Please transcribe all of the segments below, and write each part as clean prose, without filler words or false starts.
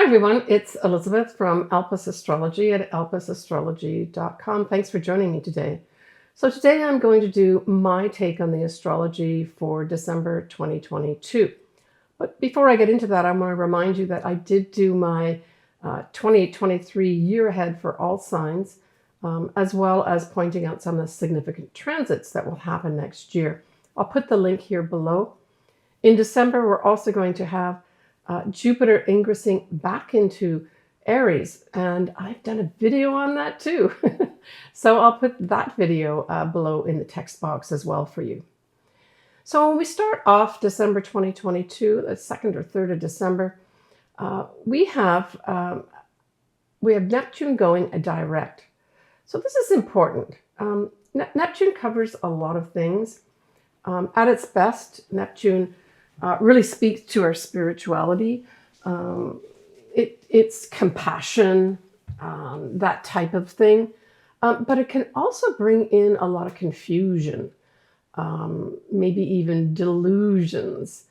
Hi everyone, it's Elizabeth from Alpus Astrology at alpusastrology.com. Thanks for joining me today. So today I'm going to do my take on the astrology for December 2022. But before I get into that, I want to remind you that I did do my 2023 year ahead for all signs, as well as pointing out some of the significant transits that will happen next year. I'll put the link here below. In December, we're also going to have Jupiter ingressing back into Aries, and I've done a video on that too. So I'll put that video below in the text box as well for you. So when we start off December 2022, the 2nd or 3rd of December, we have Neptune going a direct. So this is important. Neptune covers a lot of things. At its best, Neptune really speaks to our spirituality. It's compassion, that type of thing. But it can also bring in a lot of confusion, maybe even delusions.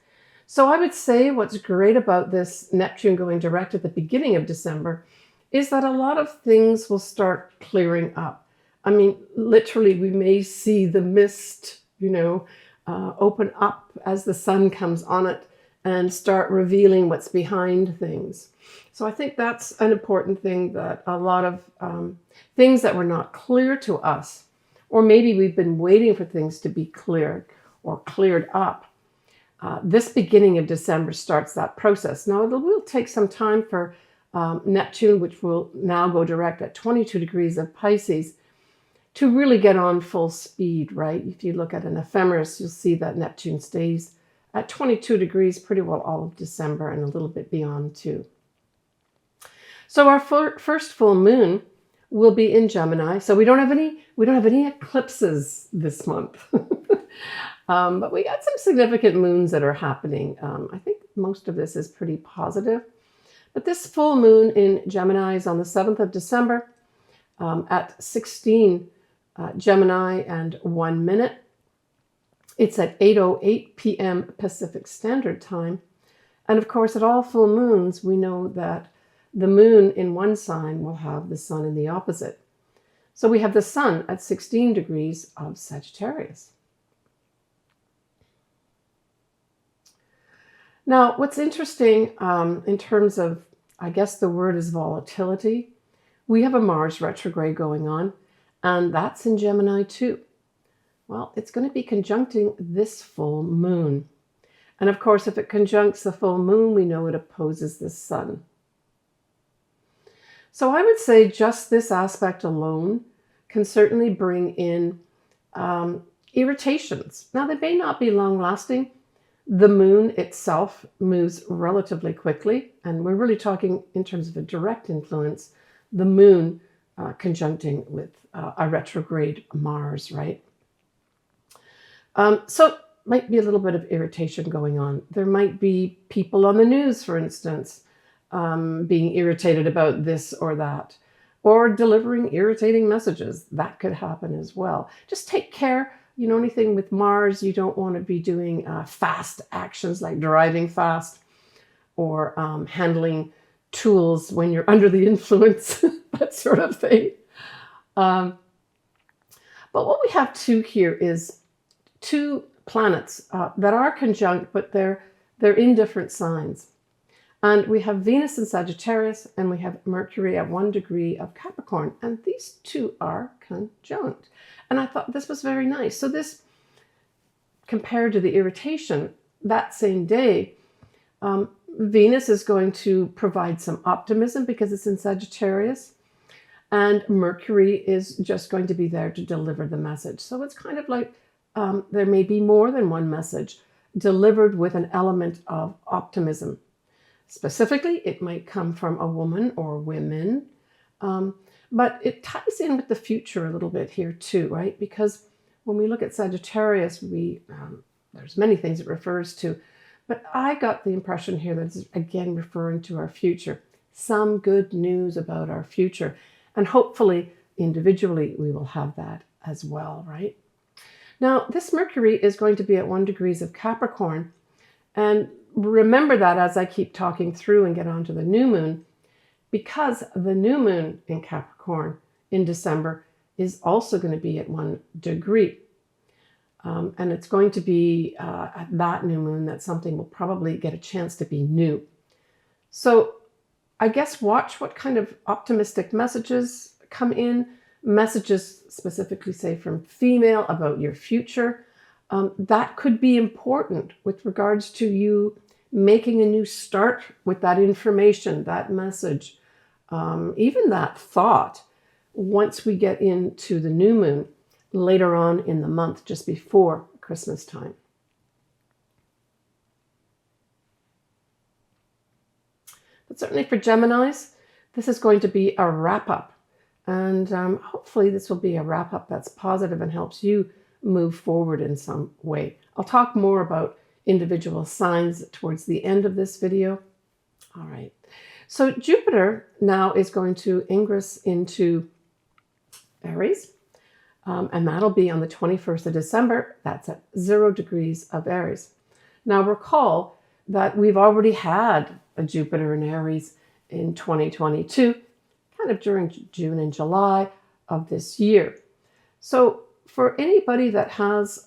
So I would say what's great about this Neptune going direct at the beginning of December is that a lot of things will start clearing up. I mean, literally, we may see the mist, open up as the sun comes on it and start revealing what's behind things. So I think that's an important thing, that a lot of things that were not clear to us, or maybe we've been waiting for things to be cleared or cleared up. This beginning of December starts that process. Now, it will take some time for Neptune, which will now go direct at 22 degrees of Pisces, to really get on full speed, right? If you look at an ephemeris, you'll see that Neptune stays at 22 degrees pretty well all of December and a little bit beyond too. So our first full moon will be in Gemini. So we don't have any eclipses this month. But we got some significant moons that are happening. I think most of this is pretty positive. But this full moon in Gemini is on the 7th of December at 16 Gemini and 1 minute. It's at 8:08 p.m. Pacific Standard Time. And of course, at all full moons, we know that the moon in one sign will have the sun in the opposite. So we have the sun at 16 degrees of Sagittarius. Now, what's interesting in terms of, I guess the word is volatility, we have a Mars retrograde going on, and that's in Gemini too. Well, it's going to be conjuncting this full moon. And of course, if it conjuncts the full moon, we know it opposes the sun. So I would say just this aspect alone can certainly bring in irritations. Now, they may not be long lasting. The moon itself moves relatively quickly, and we're really talking in terms of a direct influence, the moon conjuncting with a retrograde Mars, right? So might be a little bit of irritation going on. There might be people on the news, for instance, being irritated about this or that, or delivering irritating messages. That could happen as well. Just take care. Anything with Mars, you don't want to be doing fast actions like driving fast or handling tools when you're under the influence, that sort of thing. But what we have too here is two planets that are conjunct, but they're in different signs. And we have Venus in Sagittarius, and we have Mercury at 1 degree of Capricorn, and these two are conjunct. And I thought this was very nice. So this, compared to the irritation that same day, Venus is going to provide some optimism because it's in Sagittarius, and Mercury is just going to be there to deliver the message. So it's kind of like there may be more than one message delivered with an element of optimism. Specifically, it might come from a woman or women, but it ties in with the future a little bit here too, right? Because when we look at Sagittarius, there's many things it refers to, but I got the impression here that it's again referring to our future, some good news about our future, and hopefully individually we will have that as well, right? Now, this Mercury is going to be at 1 degree of Capricorn, and remember that as I keep talking through and get onto the new moon, because the new moon in Capricorn in December is also going to be at 1 degree. And it's going to be at that new moon that something will probably get a chance to be new. So I guess watch what kind of optimistic messages come in, messages specifically say from female about your future. That could be important with regards to you making a new start with that information, that message, even that thought once we get into the new moon later on in the month, just before Christmas time. But certainly for Geminis, this is going to be a wrap-up. And hopefully this will be a wrap-up that's positive and helps you move forward in some way. I'll talk more about individual signs towards the end of this video. All right. So Jupiter now is going to ingress into Aries. And that'll be on the 21st of December. That's at 0 degrees of Aries. Now recall that we've already had a Jupiter in Aries in 2022, kind of during June and July of this year. So for anybody that has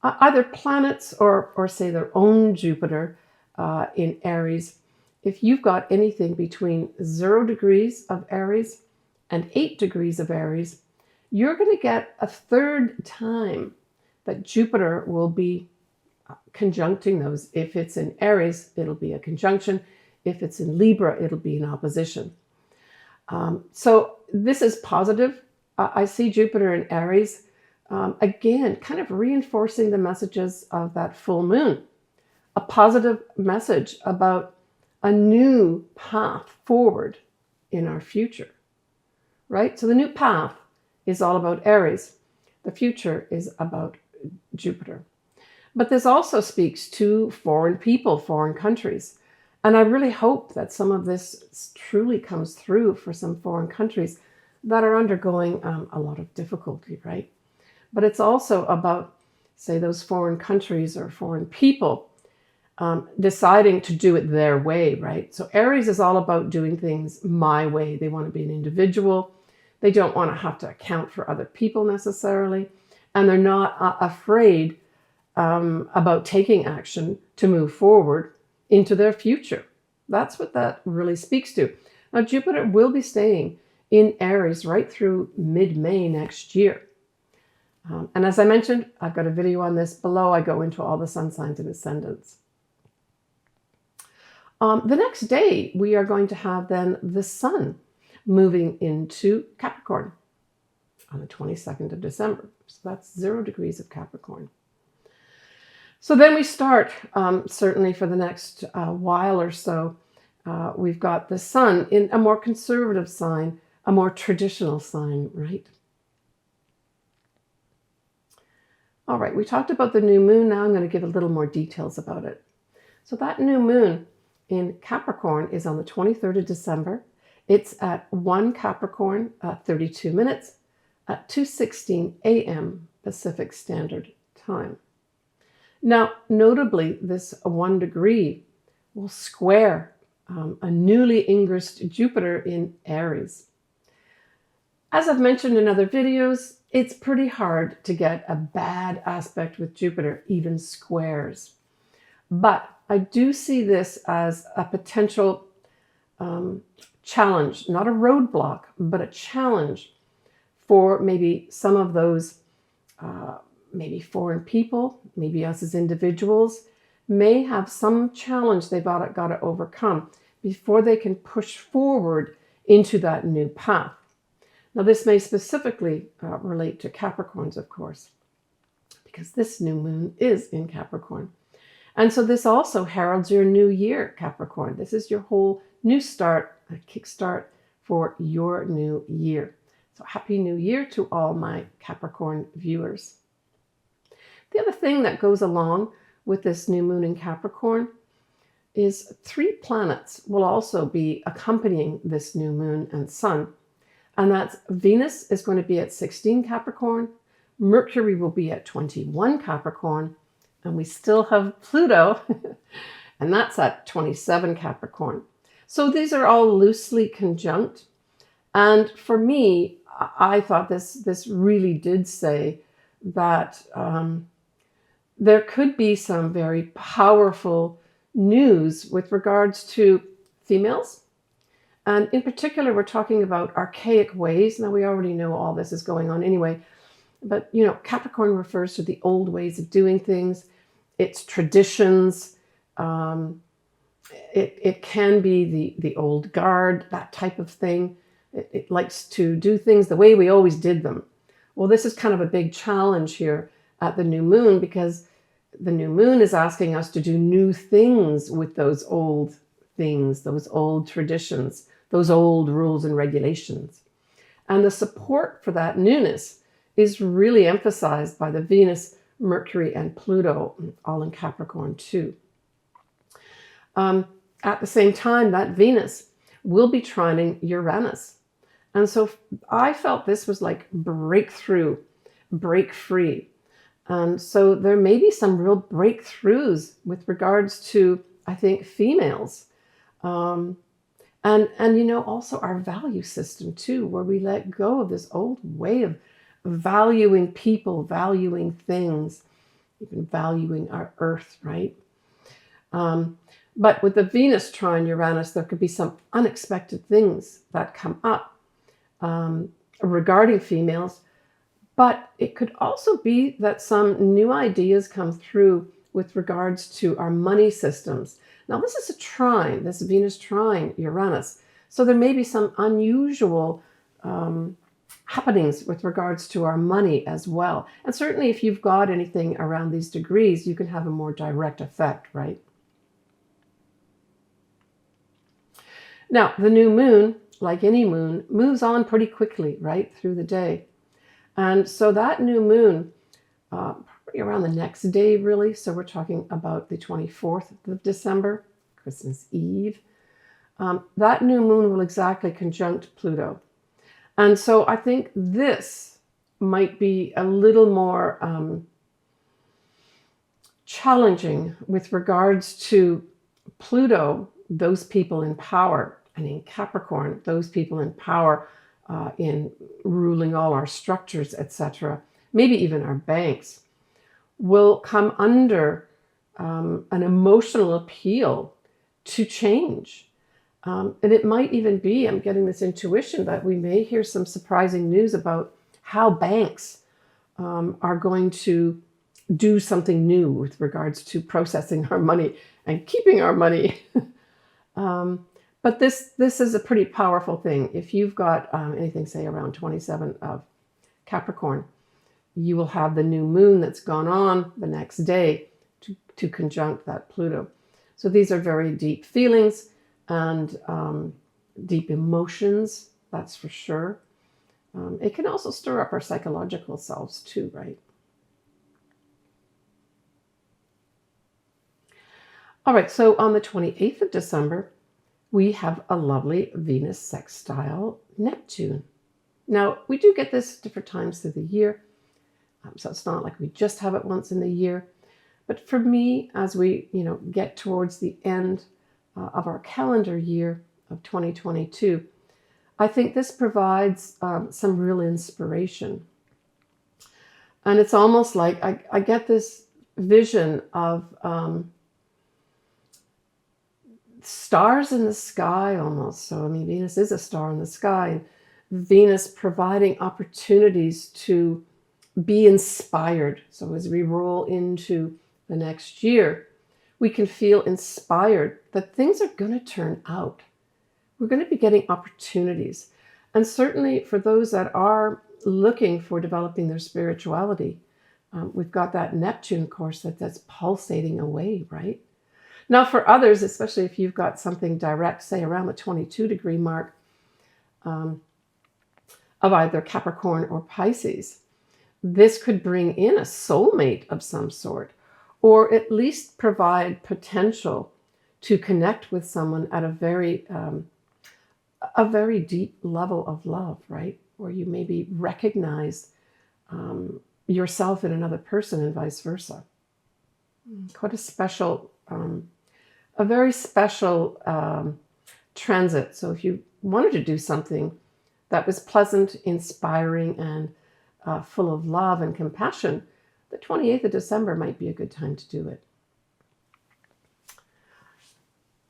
either planets or say their own Jupiter in Aries, if you've got anything between 0 degrees of Aries and 8 degrees of Aries, you're going to get a third time that Jupiter will be conjuncting those. If it's in Aries, it'll be a conjunction. If it's in Libra, it'll be an opposition. So this is positive. I see Jupiter in Aries, again, kind of reinforcing the messages of that full moon. A positive message about a new path forward in our future. Right? So the new path is all about Aries. The future is about Jupiter. But this also speaks to foreign people, foreign countries. And I really hope that some of this truly comes through for some foreign countries that are undergoing a lot of difficulty, right? But it's also about, say, those foreign countries or foreign people deciding to do it their way, right? So Aries is all about doing things my way. They want to be an individual. They don't want to have to account for other people necessarily. And they're not afraid about taking action to move forward into their future. That's what that really speaks to. Now, Jupiter will be staying in Aries right through mid-May next year. And as I mentioned, I've got a video on this below. I go into all the sun signs and ascendants. The next day, we are going to have then the sun moving into Capricorn on the 22nd of December. So that's 0 degrees of Capricorn. So then we start, certainly for the next while or so, we've got the sun in a more conservative sign, a more traditional sign, right? All right, we talked about the new moon. Now I'm going to give a little more details about it. So that new moon in Capricorn is on the 23rd of December. It's at 1 Capricorn, 32 minutes, at 2:16 a.m. Pacific Standard Time. Now, notably, this 1 degree will square a newly ingressed Jupiter in Aries. As I've mentioned in other videos, it's pretty hard to get a bad aspect with Jupiter, even squares. But I do see this as a potential challenge, not a roadblock, but a challenge for maybe some of those maybe foreign people, maybe us as individuals, may have some challenge they've got to overcome before they can push forward into that new path. Now, this may specifically relate to Capricorns, of course, because this new moon is in Capricorn. And so this also heralds your new year, Capricorn. This is your whole new start, a kickstart for your new year. So happy new year to all my Capricorn viewers. The other thing that goes along with this new moon in Capricorn is 3 planets will also be accompanying this new moon and sun. And that's Venus is going to be at 16 Capricorn, Mercury will be at 21 Capricorn, And we still have Pluto, and that's at 27 Capricorn. So these are all loosely conjunct. And for me, I thought this really did say that there could be some very powerful news with regards to females. And in particular, we're talking about archaic ways. Now, we already know all this is going on anyway. But, Capricorn refers to the old ways of doing things. It's traditions. It can be the old guard, that type of thing. It likes to do things the way we always did them. Well, this is kind of a big challenge here at the new moon, because the new moon is asking us to do new things with those old things, those old traditions, those old rules and regulations. And the support for that newness is really emphasized by the Venus, Mercury, and Pluto, all in Capricorn too. At the same time, that Venus will be trining Uranus. And so I felt this was like breakthrough, break free. And so there may be some real breakthroughs with regards to, I think, females. And also our value system too, where we let go of this old way of valuing people, valuing things, even valuing our earth, right? But with the Venus trine Uranus, there could be some unexpected things that come up regarding females. But it could also be that some new ideas come through with regards to our money systems. Now, this is a trine, this Venus trine Uranus. So there may be some unusual happenings with regards to our money as well. And certainly if you've got anything around these degrees, you can have a more direct effect, right? Now, the new moon, like any moon, moves on pretty quickly, right, through the day. And so that new moon, probably around the next day, really, so we're talking about the 24th of December, Christmas Eve, that new moon will exactly conjunct Pluto. And so I think this might be a little more challenging with regards to Pluto, those people in power, and in Capricorn, those people in power in ruling all our structures, etc., maybe even our banks, will come under an emotional appeal to change. And it might even be, I'm getting this intuition, that we may hear some surprising news about how banks are going to do something new with regards to processing our money and keeping our money. But this is a pretty powerful thing. If you've got anything, say, around 27 of Capricorn, you will have the new moon that's gone on the next day to conjunct that Pluto. So these are very deep feelings and deep emotions, that's for sure. It can also stir up our psychological selves too, right? All right, so on the 28th of December, we have a lovely Venus sextile Neptune. Now, we do get this different times through the year, so it's not like we just have it once in the year. But for me, as we get towards the end of our calendar year of 2022, I think this provides some real inspiration. And it's almost like I get this vision of stars in the sky almost. So, I mean, Venus is a star in the sky. And Venus providing opportunities to be inspired. So as we roll into the next year, we can feel inspired that things are going to turn out. We're going to be getting opportunities. And certainly for those that are looking for developing their spirituality, we've got that Neptune course that's pulsating away, right? Now for others, especially if you've got something direct, say around the 22 degree mark of either Capricorn or Pisces, this could bring in a soulmate of some sort, or at least provide potential to connect with someone at a very deep level of love, right? Where you maybe recognize yourself in another person and vice versa. Quite a very special transit. So if you wanted to do something that was pleasant, inspiring, and full of love and compassion, the 28th of December might be a good time to do it.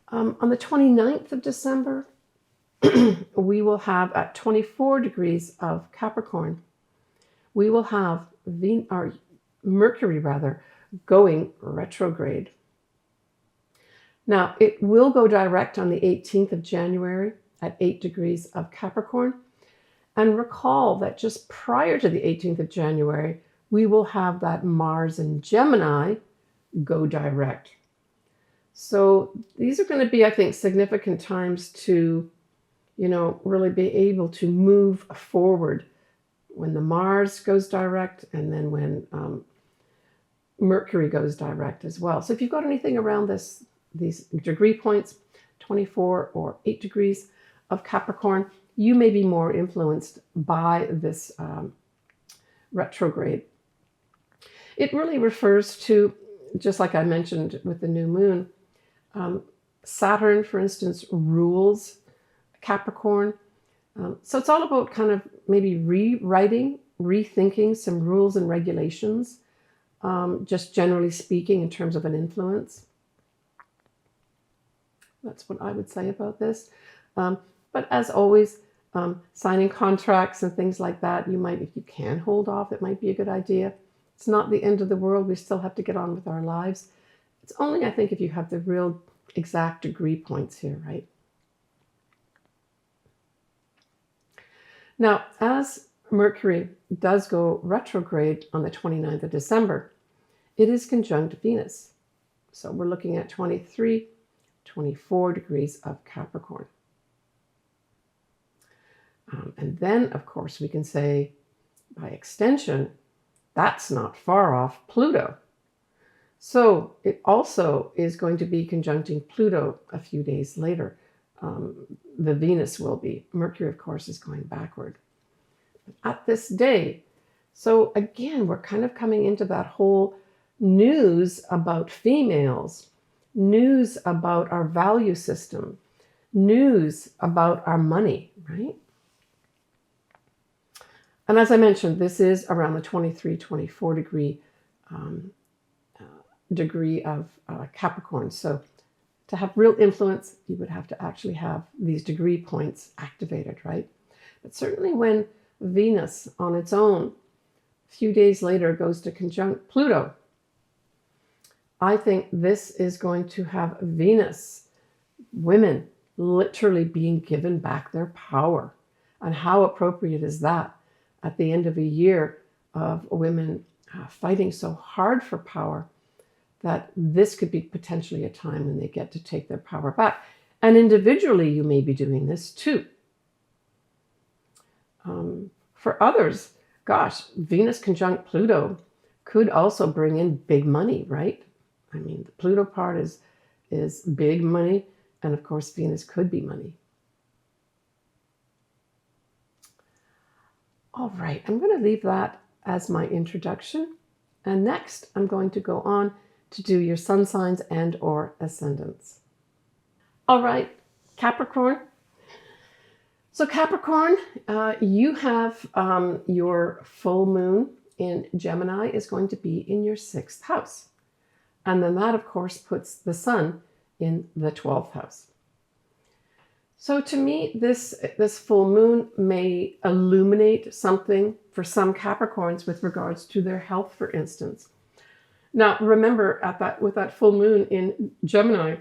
On the 29th of December, we will have at 24 degrees of Capricorn, we will have Mercury going retrograde. Now, it will go direct on the 18th of January at 8 degrees of Capricorn. And recall that just prior to the 18th of January, we will have that Mars in Gemini go direct. So these are going to be, I think, significant times to, really be able to move forward when the Mars goes direct and then when Mercury goes direct as well. So if you've got anything around these degree points, 24 or 8 degrees of Capricorn, you may be more influenced by this retrograde. It really refers to, just like I mentioned with the new moon, Saturn, for instance, rules Capricorn. So it's all about kind of maybe rewriting, rethinking some rules and regulations, just generally speaking in terms of an influence. That's what I would say about this. But as always, signing contracts and things like that, if you can hold off, it might be a good idea. It's not the end of the world. We still have to get on with our lives. It's only, I think, if you have the real exact degree points here, right? Now, as Mercury does go retrograde on the 29th of December, it is conjunct Venus. So we're looking at 23, 24 degrees of Capricorn. And then, of course, we can say, by extension, that's not far off Pluto. So it also is going to be conjuncting Pluto a few days later. The Venus will be. Mercury, of course, is going backward. At this day, so again, we're kind of coming into that whole news about females, news about our value system, news about our money, right? And as I mentioned, this is around the 23, 24 degree of Capricorn. So to have real influence, you would have to actually have these degree points activated, right? But certainly when Venus on its own, a few days later, goes to conjunct Pluto, I think this is going to have Venus, women, literally being given back their power. And how appropriate is that at the end of a year of women fighting so hard for power, that this could be potentially a time when they get to take their power back. And individually, you may be doing this too. For others, gosh, Venus conjunct Pluto could also bring in big money, right? I mean, the Pluto part is big money, and of course, Venus could be money. All right, I'm going to leave that as my introduction. And next, I'm going to go on to do your sun signs and or ascendants. All right, Capricorn. So Capricorn, you have your full moon in Gemini is going to be in your 6th house. And then that, of course, puts the sun in the 12th house. So to me, this full moon may illuminate something for some Capricorns with regards to their health, for instance. Now, remember, with that full moon in Gemini,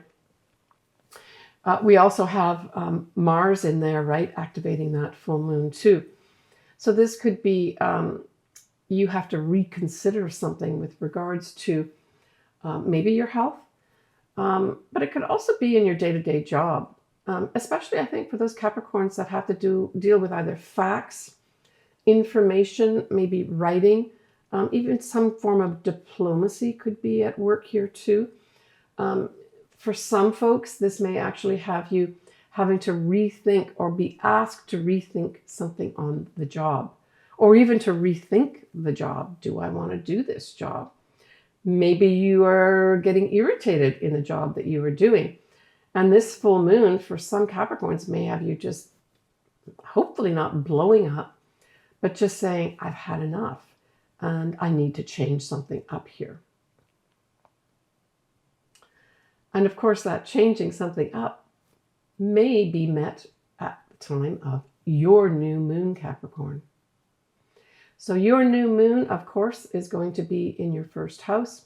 we also have Mars in there, right? Activating that full moon too. So this could be, you have to reconsider something with regards to maybe your health, but it could also be in your day-to-day job. Especially, I think, for those Capricorns that have to deal with either facts, information, maybe writing, even some form of diplomacy could be at work here too. For some folks, this may actually have you having to rethink or be asked to rethink something on the job, or even to rethink the job. Do I want to do this job? Maybe you are getting irritated in the job that you are doing. And this full moon for some Capricorns may have you just hopefully not blowing up, but just saying, I've had enough and I need to change something up here. And of course, that changing something up may be met at the time of your new moon, Capricorn. So your new moon, of course, is going to be in your first house.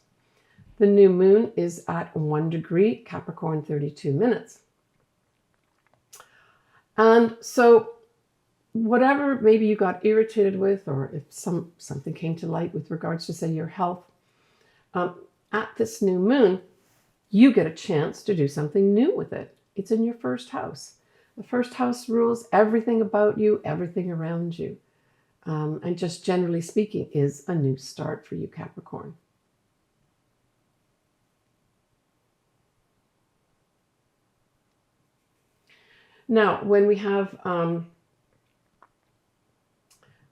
The new moon is at 1 degree, Capricorn 32 minutes. And so whatever maybe you got irritated with, or if something came to light with regards to, say, your health, at this new moon, you get a chance to do something new with it. It's in your first house. The first house rules everything about you, everything around you. And just generally speaking, is a new start for you, Capricorn. Now, when we have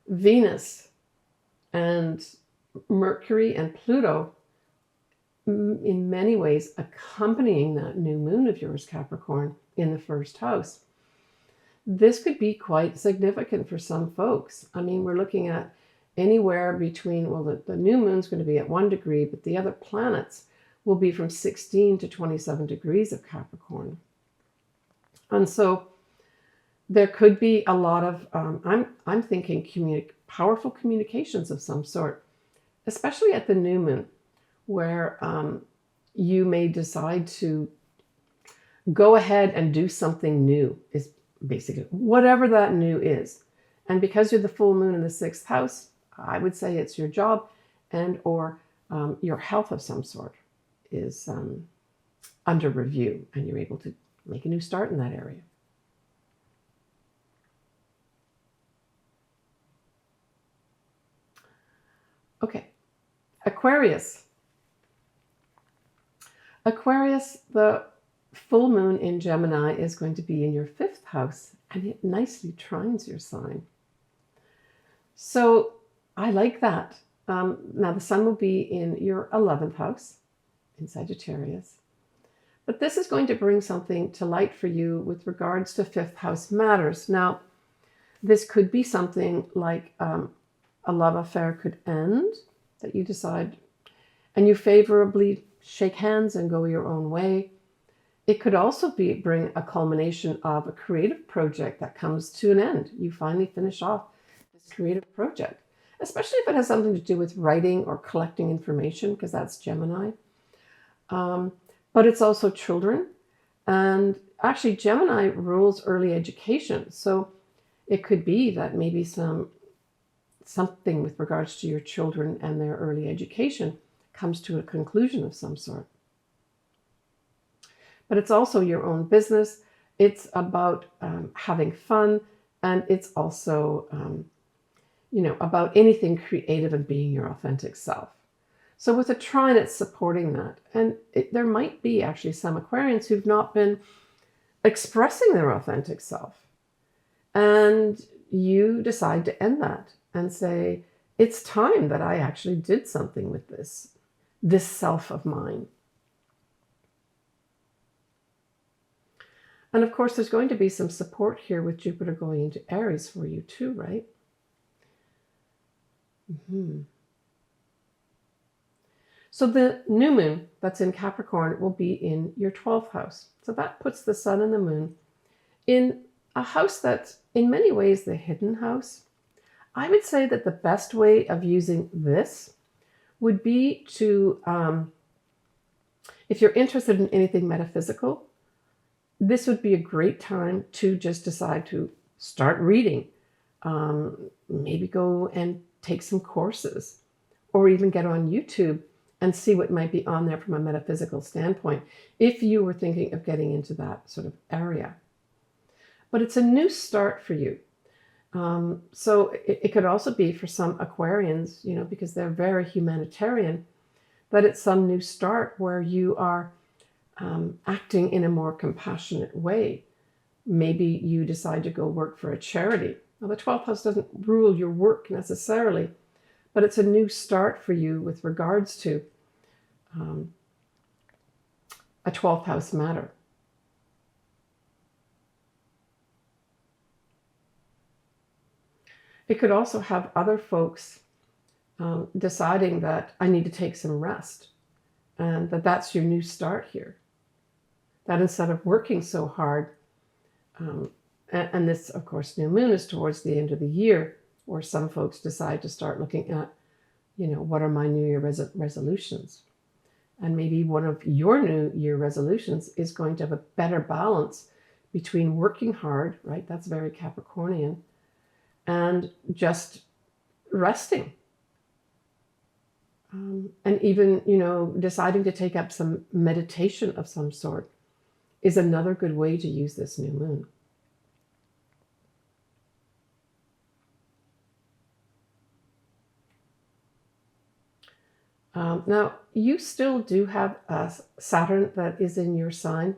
Venus and Mercury and Pluto, in many ways accompanying that new moon of yours, Capricorn, in the first house, this could be quite significant for some folks. I mean, we're looking at anywhere between, well, the new moon's going to be at 1 degree, but the other planets will be from 16 to 27 degrees of Capricorn. And so there could be a lot of, I'm thinking powerful communications of some sort, especially at the new moon, where you may decide to go ahead and do something new, is basically whatever that new is. And because you're the full moon in the 6th house, I would say it's your job and or your health of some sort is under review, and you're able to make a new start in that area. Okay, Aquarius. Aquarius, the full moon in Gemini is going to be in your 5th house, and it nicely trines your sign. So I like that. Now the sun will be in your 11th house in Sagittarius. But this is going to bring something to light for you with regards to 5th house matters. Now, this could be something like a love affair could end, that you decide, and you favorably shake hands and go your own way. It could also bring a culmination of a creative project that comes to an end. You finally finish off this creative project, especially if it has something to do with writing or collecting information, because that's Gemini. But it's also children. And actually, Gemini rules early education. So it could be that maybe something with regards to your children and their early education comes to a conclusion of some sort. But it's also your own business. It's about having fun, and it's also, about anything creative and being your authentic self. So with a trine, it's supporting that. And there might be actually some Aquarians who've not been expressing their authentic self. And you decide to end that and say, it's time that I actually did something with this self of mine. And of course, there's going to be some support here with Jupiter going into Aries for you too, right? So the new moon that's in Capricorn will be in your 12th house. So that puts the sun and the moon in a house that's in many ways the hidden house. I would say that the best way of using this would be to, if you're interested in anything metaphysical, this would be a great time to just decide to start reading. Maybe go and take some courses, or even get on YouTube and see what might be on there from a metaphysical standpoint, if you were thinking of getting into that sort of area. But it's a new start for you. So it could also be for some Aquarians, because they're very humanitarian, that it's some new start where you are acting in a more compassionate way. Maybe you decide to go work for a charity. Now, the 12th house doesn't rule your work necessarily, but it's a new start for you with regards to a 12th house matter. It could also have other folks deciding that I need to take some rest, and that's your new start here. That instead of working so hard, and this, of course, new moon is towards the end of the year, where some folks decide to start looking at, what are my New Year resolutions? And maybe one of your New Year resolutions is going to have a better balance between working hard, right? That's very Capricornian, and just resting. And even, deciding to take up some meditation of some sort is another good way to use this new moon. Now, you still do have Saturn that is in your sign.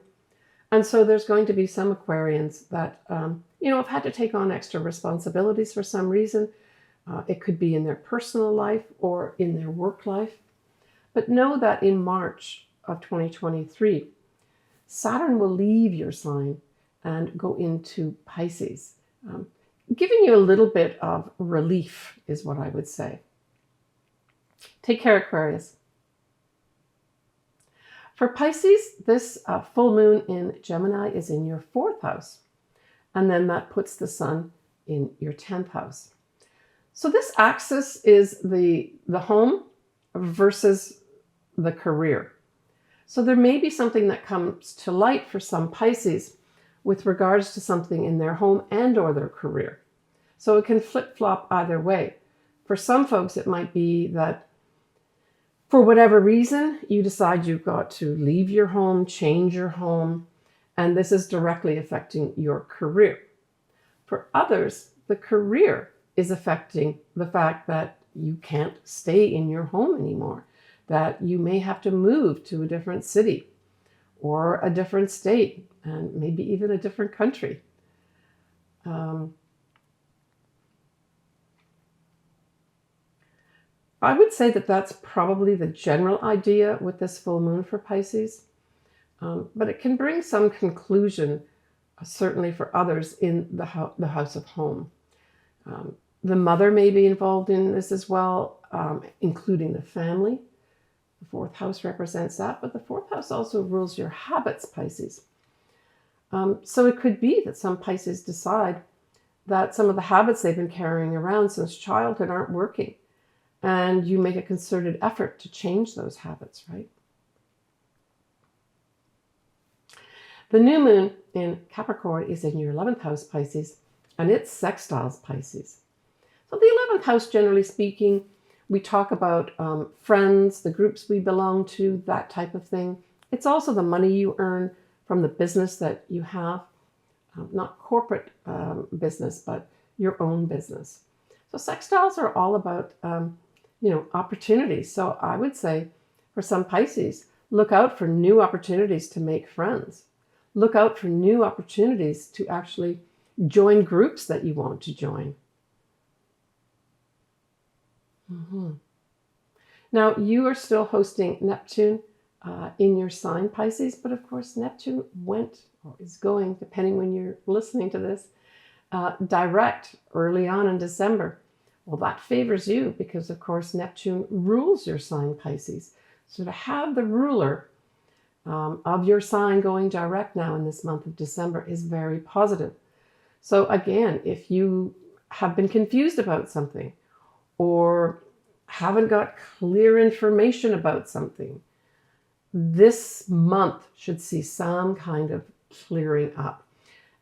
And so there's going to be some Aquarians that, have had to take on extra responsibilities for some reason. It could be in their personal life or in their work life. But know that in March of 2023, Saturn will leave your sign and go into Pisces, giving you a little bit of relief is what I would say. Take care, Aquarius. For Pisces, this full moon in Gemini is in your 4th house. And then that puts the sun in your 10th house. So this axis is the home versus the career. So there may be something that comes to light for some Pisces with regards to something in their home and or their career. So it can flip-flop either way. For some folks, it might be that for whatever reason, you decide you've got to leave your home, change your home, and this is directly affecting your career. For others, the career is affecting the fact that you can't stay in your home anymore, that you may have to move to a different city or a different state, and maybe even a different country. I would say that that's probably the general idea with this full moon for Pisces, but it can bring some conclusion, certainly for others, in the house of home. The mother may be involved in this as well, including the family. The 4th house represents that, but the 4th house also rules your habits, Pisces. So it could be that some Pisces decide that some of the habits they've been carrying around since childhood aren't working, and you make a concerted effort to change those habits, right? The new moon in Capricorn is in your 11th house, Pisces, and it sextiles Pisces. So the 11th house, generally speaking, we talk about friends, the groups we belong to, that type of thing. It's also the money you earn from the business that you have, not corporate business, but your own business. So sextiles are all about, opportunities. So I would say for some Pisces, look out for new opportunities to make friends. Look out for new opportunities to actually join groups that you want to join. Now, you are still hosting Neptune in your sign, Pisces, but of course Neptune went, or is going, depending when you're listening to this, direct early on in December. Well, that favors you because, of course, Neptune rules your sign, Pisces. So to have the ruler of your sign going direct now in this month of December is very positive. So again, if you have been confused about something or haven't got clear information about something, this month should see some kind of clearing up.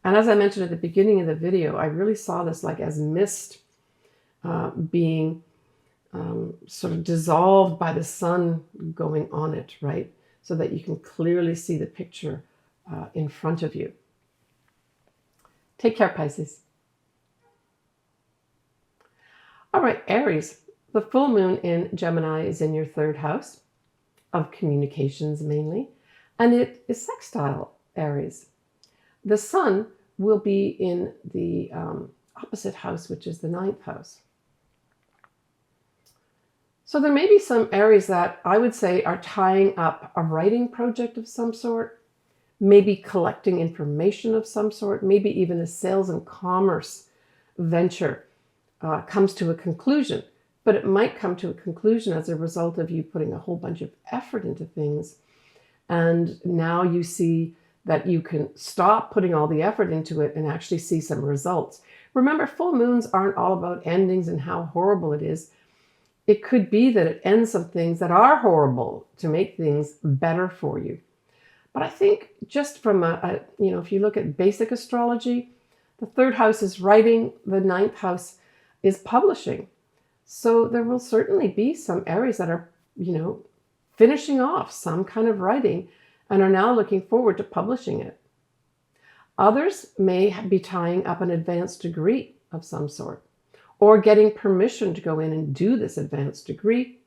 And as I mentioned at the beginning of the video, I really saw this like as mist being sort of dissolved by the sun going on it, right? So that you can clearly see the picture in front of you. Take care, Pisces. All right, Aries. The full moon in Gemini is in your 3rd house of communications mainly, and it is sextile Aries. The sun will be in the opposite house, which is the 9th house. So there may be some Aries that I would say are tying up a writing project of some sort, maybe collecting information of some sort, maybe even a sales and commerce venture comes to a conclusion. But it might come to a conclusion as a result of you putting a whole bunch of effort into things. And now you see that you can stop putting all the effort into it and actually see some results. Remember, full moons aren't all about endings and how horrible it is. It could be that it ends some things that are horrible to make things better for you. But I think just from if you look at basic astrology, the third house is writing, the ninth house is publishing. So there will certainly be some Aries that are, finishing off some kind of writing and are now looking forward to publishing it. Others may be tying up an advanced degree of some sort, or getting permission to go in and do this advanced degree.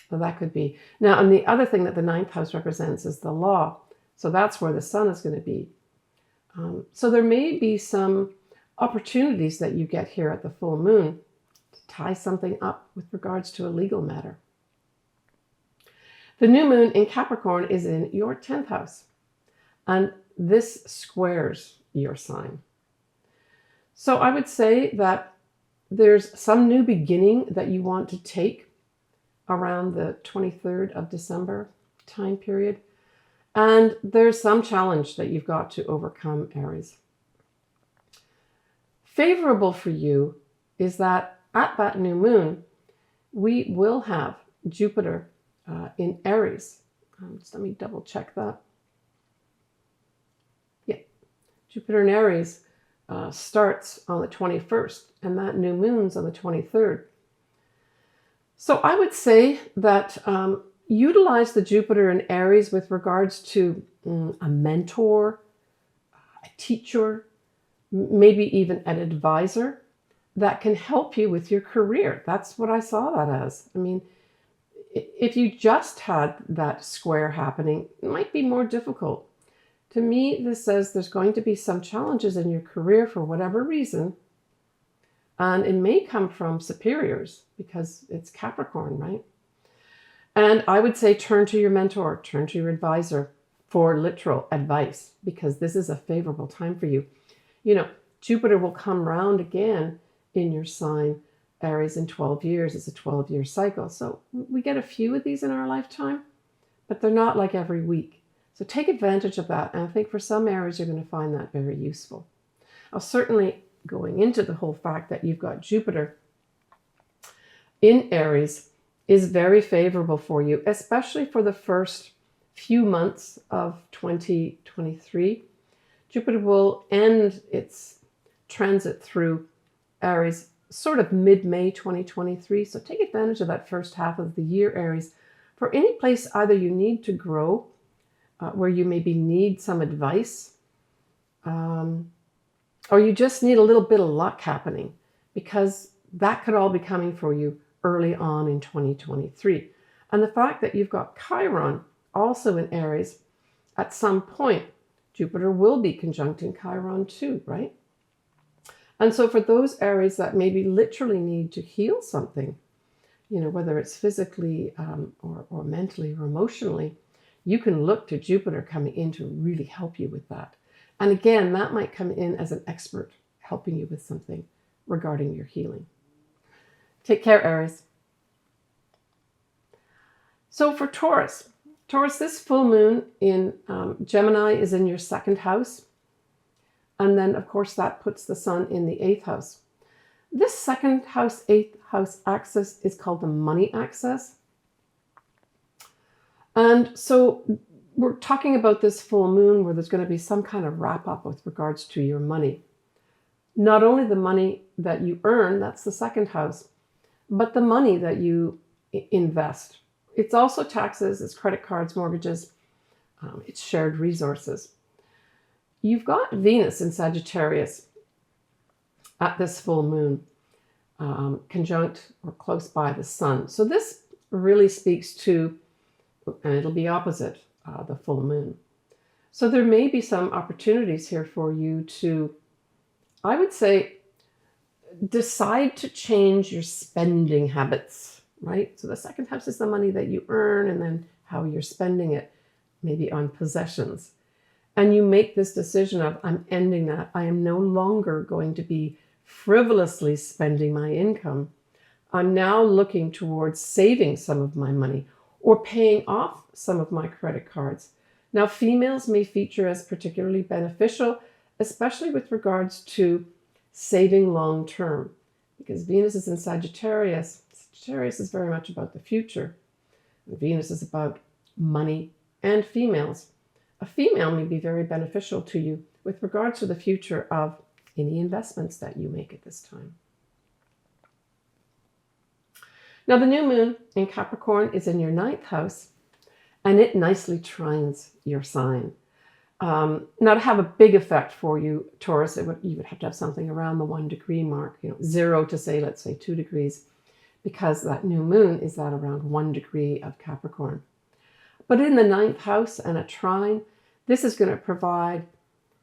So that could be. Now, and the other thing that the ninth house represents is the law. So that's where the sun is going to be. So there may be some opportunities that you get here at the full moon to tie something up with regards to a legal matter. The new moon in Capricorn is in your 10th house, and this squares your sign. So I would say that there's some new beginning that you want to take around the 23rd of December time period. And there's some challenge that you've got to overcome, Aries. Favorable for you is that at that new moon, we will have Jupiter in Aries. Just let me double check that. Yeah, Jupiter in Aries starts on the 21st, and that new moon's on the 23rd. So I would say that utilize the Jupiter in Aries with regards to a mentor, a teacher, maybe even an advisor that can help you with your career. That's what I saw that as. I mean, if you just had that square happening, it might be more difficult. To me, this says there's going to be some challenges in your career for whatever reason. And it may come from superiors because it's Capricorn, right? And I would say turn to your mentor, turn to your advisor for literal advice, because this is a favorable time for you. Jupiter will come round again in your sign, Aries, in 12 years. It's a 12-year cycle. So we get a few of these in our lifetime, but they're not like every week. So take advantage of that. And I think for some Aries, you're going to find that very useful. Now, certainly going into the whole fact that you've got Jupiter in Aries is very favorable for you, especially for the first few months of 2023. Jupiter will end its transit through Aries sort of mid-May 2023. So take advantage of that first half of the year, Aries, for any place either you need to grow, where you maybe need some advice, or you just need a little bit of luck happening, because that could all be coming for you early on in 2023. And the fact that you've got Chiron also in Aries, at some point, Jupiter will be conjuncting Chiron too, right? And so for those Aries that maybe literally need to heal something, whether it's physically or mentally or emotionally, you can look to Jupiter coming in to really help you with that. And again, that might come in as an expert helping you with something regarding your healing. Take care, Aries. So for Taurus, this full moon in Gemini is in your 2nd house. And then, of course, that puts the sun in the 8th house. This 2nd house, 8th house axis is called the money axis. And so we're talking about this full moon where there's going to be some kind of wrap up with regards to your money. Not only the money that you earn, that's the 2nd house, but the money that you invest. It's also taxes, it's credit cards, mortgages, it's shared resources. You've got Venus in Sagittarius at this full moon, conjunct or close by the sun. So this really speaks to, and it'll be opposite the full moon. So there may be some opportunities here for you to, I would say, decide to change your spending habits. right? So the second house is the money that you earn and then how you're spending it, maybe on possessions. And you make this decision of, I'm ending that. I am no longer going to be frivolously spending my income. I'm now looking towards saving some of my money or paying off some of my credit cards. Now, females may feature as particularly beneficial, especially with regards to saving long term, because Venus is in Sagittarius. Sagittarius is very much about the future. Venus is about money and females. A female may be very beneficial to you with regards to the future of any investments that you make at this time. Now, the new moon in Capricorn is in your 9th house, and it nicely trines your sign. Now, to have a big effect for you, Taurus, you would have to have something around the 1 degree mark, 0 to say, let's say 2 degrees, because that new moon is at around 1 degree of Capricorn. But in the 9th house and a trine, this is going to provide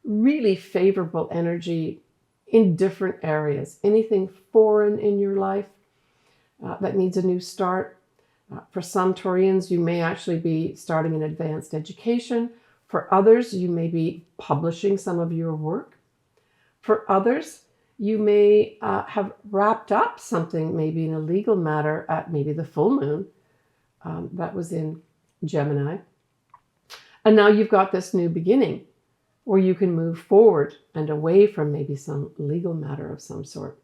really favorable energy in different areas. Anything foreign in your life that needs a new start. For some Taurians, you may actually be starting an advanced education. For others, you may be publishing some of your work. For others, you may have wrapped up something, maybe in a legal matter at maybe the full moon. That was in Gemini. And now you've got this new beginning where you can move forward and away from maybe some legal matter of some sort.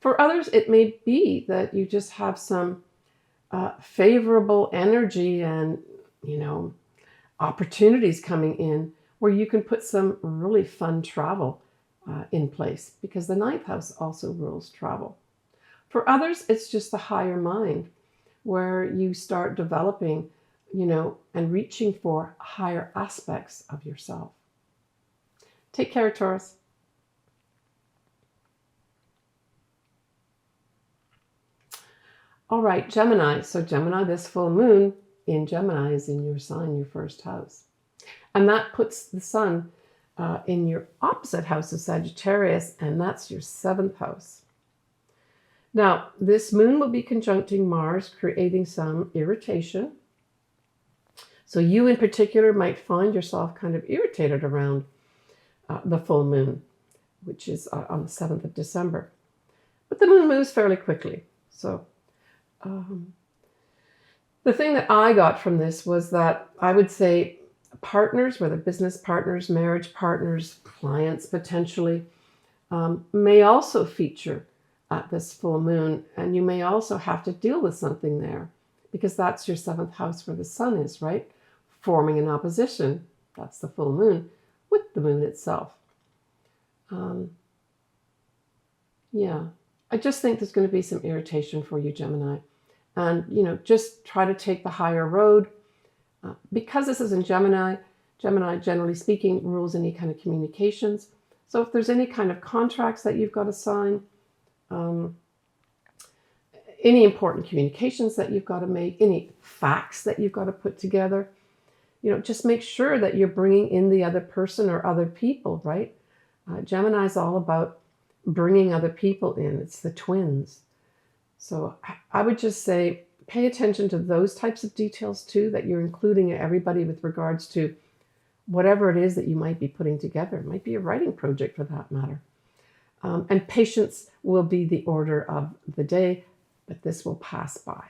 For others, it may be that you just have some favorable energy and, opportunities coming in where you can put some really fun travel in place, because the 9th house also rules travel. For others, it's just the higher mind where you start developing, and reaching for higher aspects of yourself. Take care, Taurus. All right, Gemini. So Gemini, this full moon in Gemini is in your sign, your 1st house. And that puts the sun in your opposite house of Sagittarius, and that's your 7th house. Now, this moon will be conjuncting Mars, creating some irritation. So you in particular might find yourself kind of irritated around the full moon, which is on the 7th of December. But the moon moves fairly quickly. So the thing that I got from this was that I would say partners, whether business partners, marriage partners, clients potentially, may also feature at this full moon. And you may also have to deal with something there, because that's your 7th house where the sun is, right? Forming an opposition. That's the full moon with the moon itself. Yeah, I just think there's going to be some irritation for you, Gemini. And, just try to take the higher road. Because this is in Gemini, generally speaking, rules any kind of communications. So if there's any kind of contracts that you've got to sign, any important communications that you've got to make, any facts that you've got to put together, just make sure that you're bringing in the other person or other people, right? Gemini is all about bringing other people in. It's the twins. So I would just say, pay attention to those types of details too, that you're including everybody with regards to whatever it is that you might be putting together. It might be a writing project for that matter. And patience will be the order of the day, but this will pass by.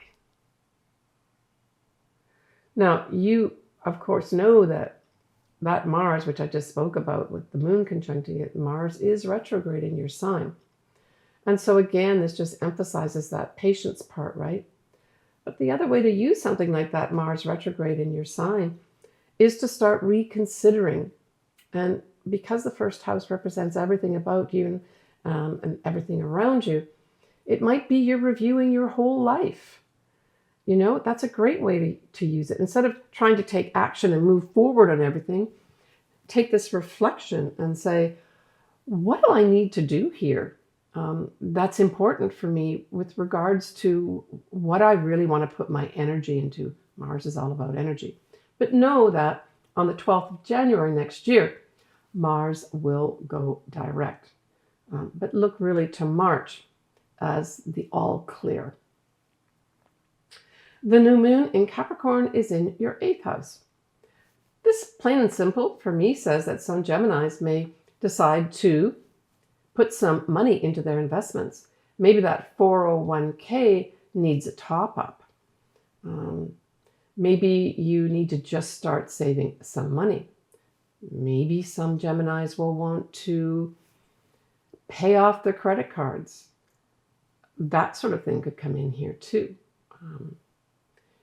Now, you, of course, know that Mars, which I just spoke about with the moon conjuncting it, Mars is retrograde in your sign. And so again, this just emphasizes that patience part, right? But the other way to use something like that Mars retrograde in your sign is to start reconsidering. And because the 1st house represents everything about you and everything around you, it might be you're reviewing your whole life. That's a great way to use it. Instead of trying to take action and move forward on everything, take this reflection and say, what do I need to do here? That's important for me with regards to what I really want to put my energy into. Mars is all about energy. But know that on the 12th of January next year, Mars will go direct. But look really to March as the all clear. The new moon in Capricorn is in your 8th house. This, plain and simple, for me, says that some Geminis may decide to put some money into their investments. Maybe that 401k needs a top up. Maybe you need to just start saving some money. Maybe some Geminis will want to pay off their credit cards. That sort of thing could come in here too.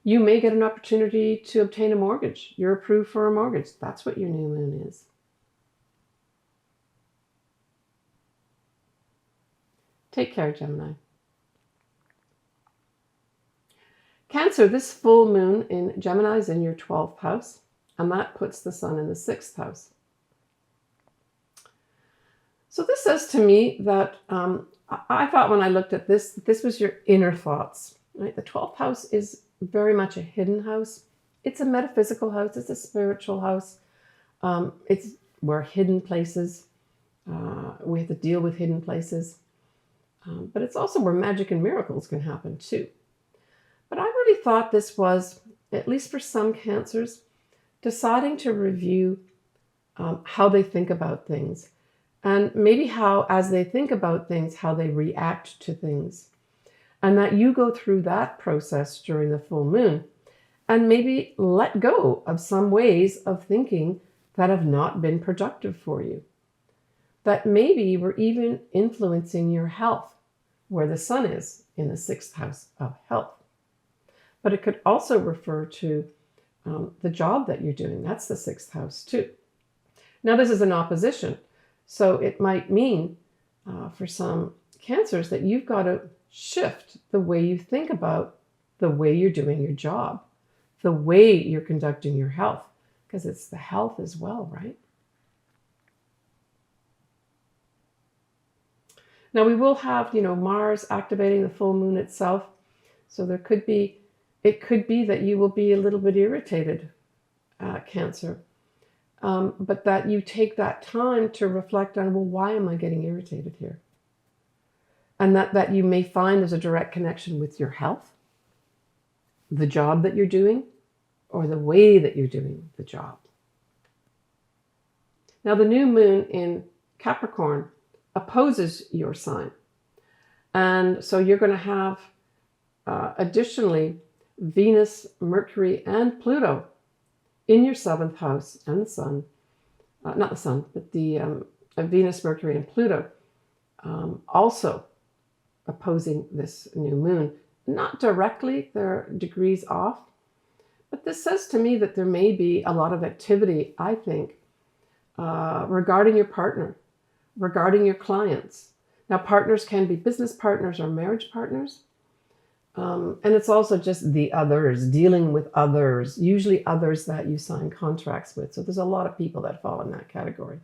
You may get an opportunity to obtain a mortgage. You're approved for a mortgage. That's what your new moon is. Take care, Gemini. Cancer, this full moon in Gemini is in your 12th house, and that puts the sun in the 6th house. So this says to me that I thought when I looked at this, this was your inner thoughts. Right? The 12th house is very much a hidden house. It's a metaphysical house. It's a spiritual house. It's where hidden places, we have to deal with hidden places. But it's also where magic and miracles can happen too. But I really thought this was, at least for some Cancers, deciding to review how they think about things. And maybe how, as they think about things, how they react to things. And that you go through that process during the full moon and maybe let go of some ways of thinking that have not been productive for you. That maybe were even influencing your health, where the sun is in the 6th house of health. But it could also refer to the job that you're doing. That's the 6th house too. Now this is an opposition. So it might mean for some Cancers that you've got to shift the way you think about the way you're doing your job, the way you're conducting your health, because it's the health as well, right? Now we will have, Mars activating the full moon itself. So it could be that you will be a little bit irritated, Cancer. But that you take that time to reflect on, well, why am I getting irritated here? And that you may find there's a direct connection with your health, the job that you're doing, or the way that you're doing the job. Now the new moon in Capricorn opposes your sign. And so you're going to have, additionally, Venus, Mercury, and Pluto in your 7th house, and the sun, not the sun, but the Venus, Mercury, and Pluto also opposing this new moon. Not directly, they're degrees off, but this says to me that there may be a lot of activity, I think, regarding your partner, regarding your clients. Now, partners can be business partners or marriage partners. And it's also just the others, dealing with others, usually others that you sign contracts with. So there's a lot of people that fall in that category.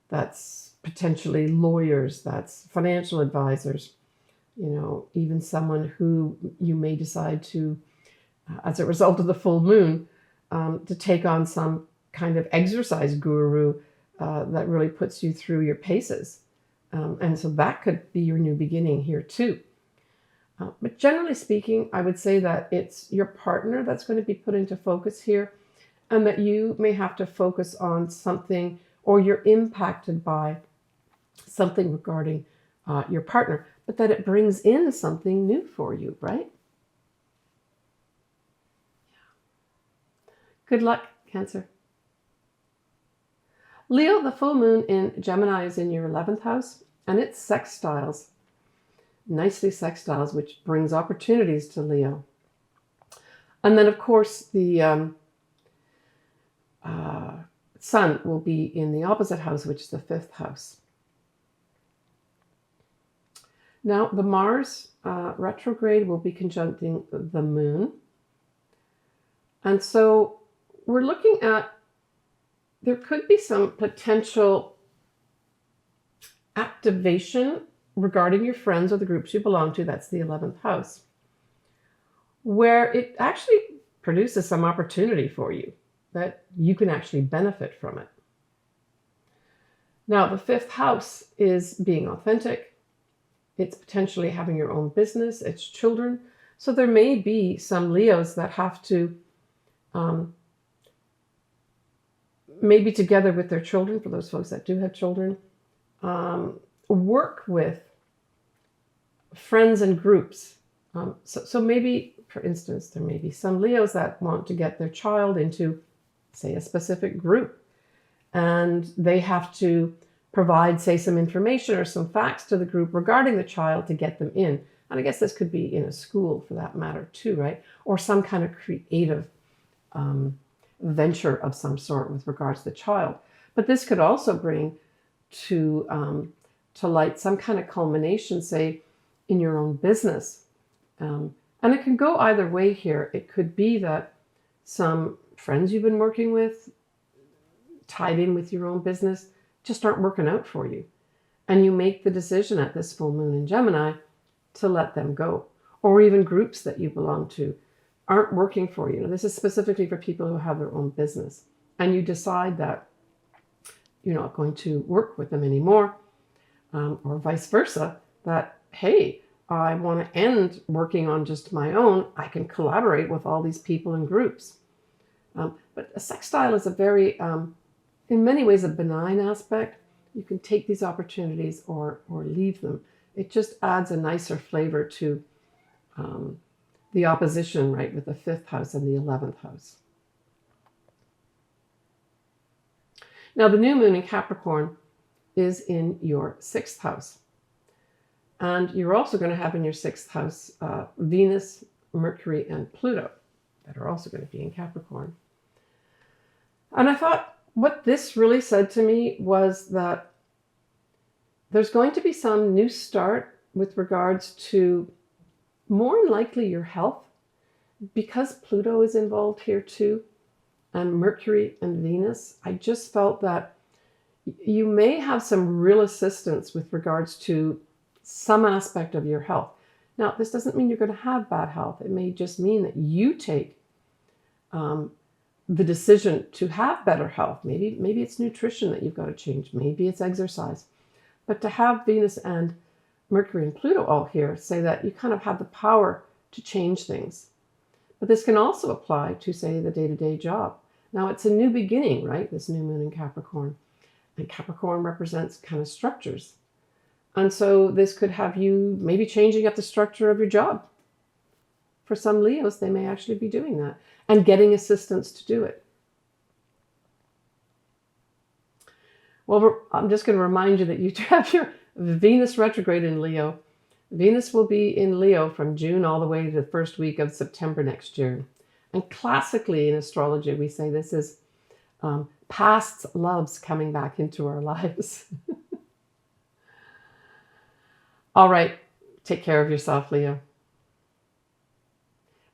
That's potentially lawyers, that's financial advisors, even someone who you may decide to, as a result of the full moon, to take on some kind of exercise guru that really puts you through your paces. And so that could be your new beginning here too. But generally speaking, I would say that it's your partner that's going to be put into focus here, and that you may have to focus on something, or you're impacted by something regarding your partner, but that it brings in something new for you, right? Good luck, Cancer. Leo, the full moon in Gemini is in your 11th house, and it's sextiles. Nicely sextiles, which brings opportunities to Leo. And then, of course, the sun will be in the opposite house, which is the 5th house. Now, the Mars retrograde will be conjuncting the moon. And so we're looking at, there could be some potential activation regarding your friends or the groups you belong to. That's the 11th house, where it actually produces some opportunity for you that you can actually benefit from it. Now, the 5th house is being authentic. It's potentially having your own business. It's children. So there may be some Leos that have to, maybe together with their children, for those folks that do have children, work with friends and groups. So maybe, for instance, there may be some Leos that want to get their child into, say, a specific group, and they have to provide, say, some information or some facts to the group regarding the child to get them in. And I guess this could be in a school for that matter too, right? Or some kind of creative venture of some sort with regards to the child. But this could also bring to light some kind of culmination, say, in your own business. And it can go either way here. It could be that some friends you've been working with, tied in with your own business, just aren't working out for you. And you make the decision at this full moon in Gemini to let them go. Or even groups that you belong to aren't working for you. Now, this is specifically for people who have their own business. And you decide that you're not going to work with them anymore. Or vice versa, that, hey, I want to end working on just my own. I can collaborate with all these people in groups. But a sextile is a very, in many ways, a benign aspect. You can take these opportunities or leave them. It just adds a nicer flavor to the opposition, right, with the 5th house and the 11th house. Now, the new moon in Capricorn is in your 6th house. And you're also going to have in your 6th house Venus, Mercury, and Pluto that are also going to be in Capricorn. And I thought what this really said to me was that there's going to be some new start with regards to more than likely your health, because Pluto is involved here too, and Mercury and Venus. I just felt that you may have some real assistance with regards to some aspect of your health. Now, this doesn't mean you're going to have bad health. It may just mean that you take the decision to have better health. Maybe it's nutrition that you've got to change. Maybe it's exercise. But to have Venus and Mercury and Pluto all here say that you kind of have the power to change things. But this can also apply to, say, the day-to-day job. Now, it's a new beginning, right? This new moon in Capricorn. And Capricorn represents kind of structures. And so this could have you maybe changing up the structure of your job. For some Leos, they may actually be doing that and getting assistance to do it. Well, I'm just going to remind you that you have your Venus retrograde in Leo. Venus will be in Leo from June all the way to the first week of September next year. And classically in astrology, we say this is past loves coming back into our lives. All right, take care of yourself, Leo.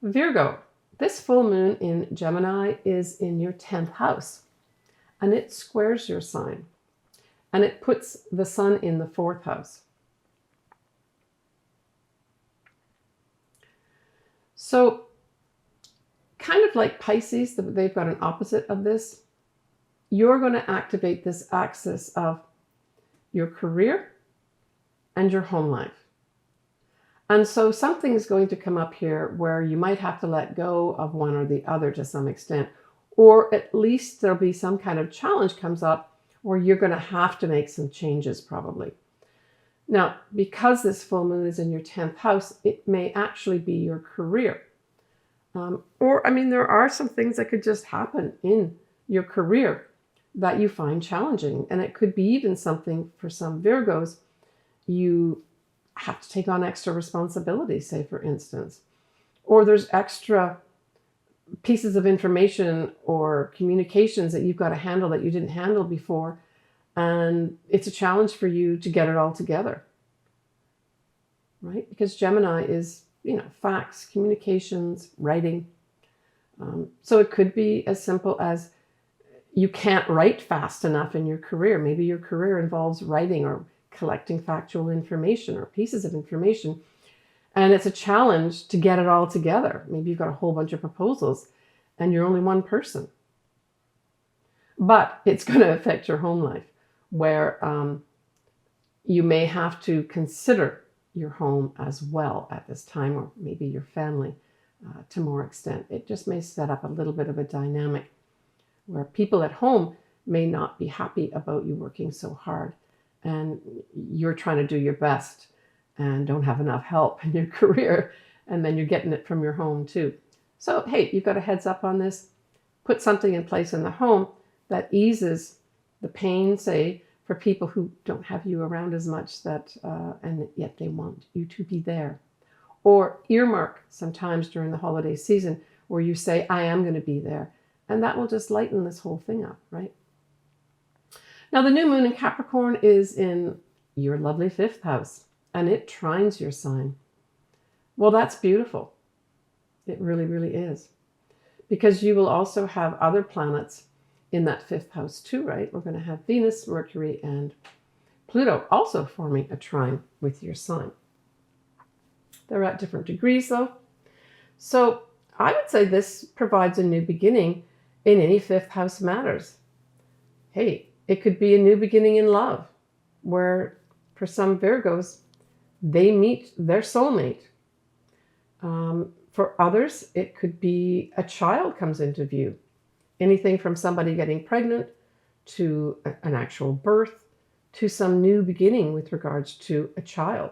Virgo, this full moon in Gemini is in your 10th house, and it squares your sign, and it puts the sun in the 4th house. So kind of like Pisces, they've got an opposite of this. You're going to activate this axis of your career and your home life. And so something is going to come up here where you might have to let go of one or the other to some extent, or at least there'll be some kind of challenge comes up where you're going to have to make some changes probably. Now, because this full moon is in your 10th house, it may actually be your career. There are some things that could just happen in your career that you find challenging. And it could be even something for some Virgos, you have to take on extra responsibility, say, for instance. Or there's extra pieces of information or communications that you've got to handle that you didn't handle before. And it's a challenge for you to get it all together, right? Because Gemini is, facts, communications, writing. So it could be as simple as you can't write fast enough in your career. Maybe your career involves writing or collecting factual information or pieces of information. And it's a challenge to get it all together. Maybe you've got a whole bunch of proposals and you're only one person. But it's going to affect your home life, where you may have to consider your home as well at this time, or maybe your family to more extent. It just may set up a little bit of a dynamic where people at home may not be happy about you working so hard, and you're trying to do your best and don't have enough help in your career, and then you're getting it from your home too. So, hey, you've got a heads up on this. Put something in place in the home that eases the pain, say, for people who don't have you around as much, that and yet they want you to be there. Or earmark sometimes during the holiday season where you say, I am going to be there. And that will just lighten this whole thing up, right? Now, the new moon in Capricorn is in your lovely 5th house, and it trines your sign. Well, that's beautiful. It really, really is. Because you will also have other planets in that 5th house too, right? We're going to have Venus, Mercury, and Pluto also forming a trine with your sign. They're at different degrees though. So I would say this provides a new beginning in any 5th house matters. Hey, it could be a new beginning in love, where for some Virgos, they meet their soulmate. For others, it could be a child comes into view. Anything from somebody getting pregnant to an actual birth to some new beginning with regards to a child.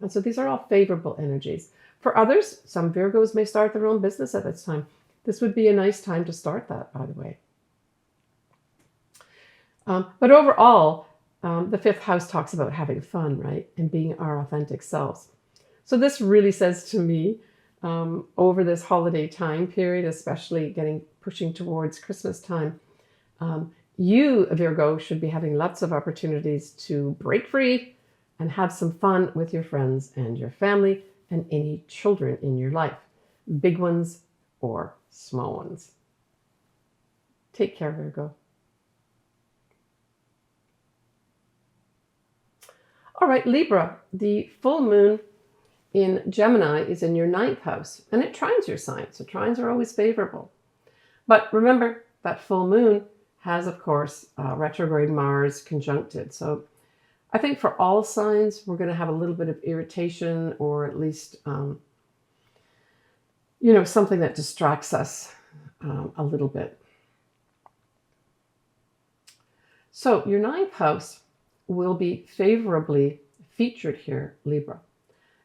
And so these are all favorable energies. For others, some Virgos may start their own business at this time. This would be a nice time to start that, by the way. But overall, the 5th house talks about having fun, right? And being our authentic selves. So this really says to me, over this holiday time period, especially pushing towards Christmas time, you, Virgo, should be having lots of opportunities to break free and have some fun with your friends and your family and any children in your life, big ones or small ones. Take care, Virgo. All right, Libra, the full moon in Gemini is in your 9th house, and it trines your sign. So trines are always favorable. But remember, that full moon has, of course, retrograde Mars conjuncted. So I think for all signs, we're going to have a little bit of irritation, or at least, something that distracts us a little bit. So your 9th house will be favorably featured here, Libra.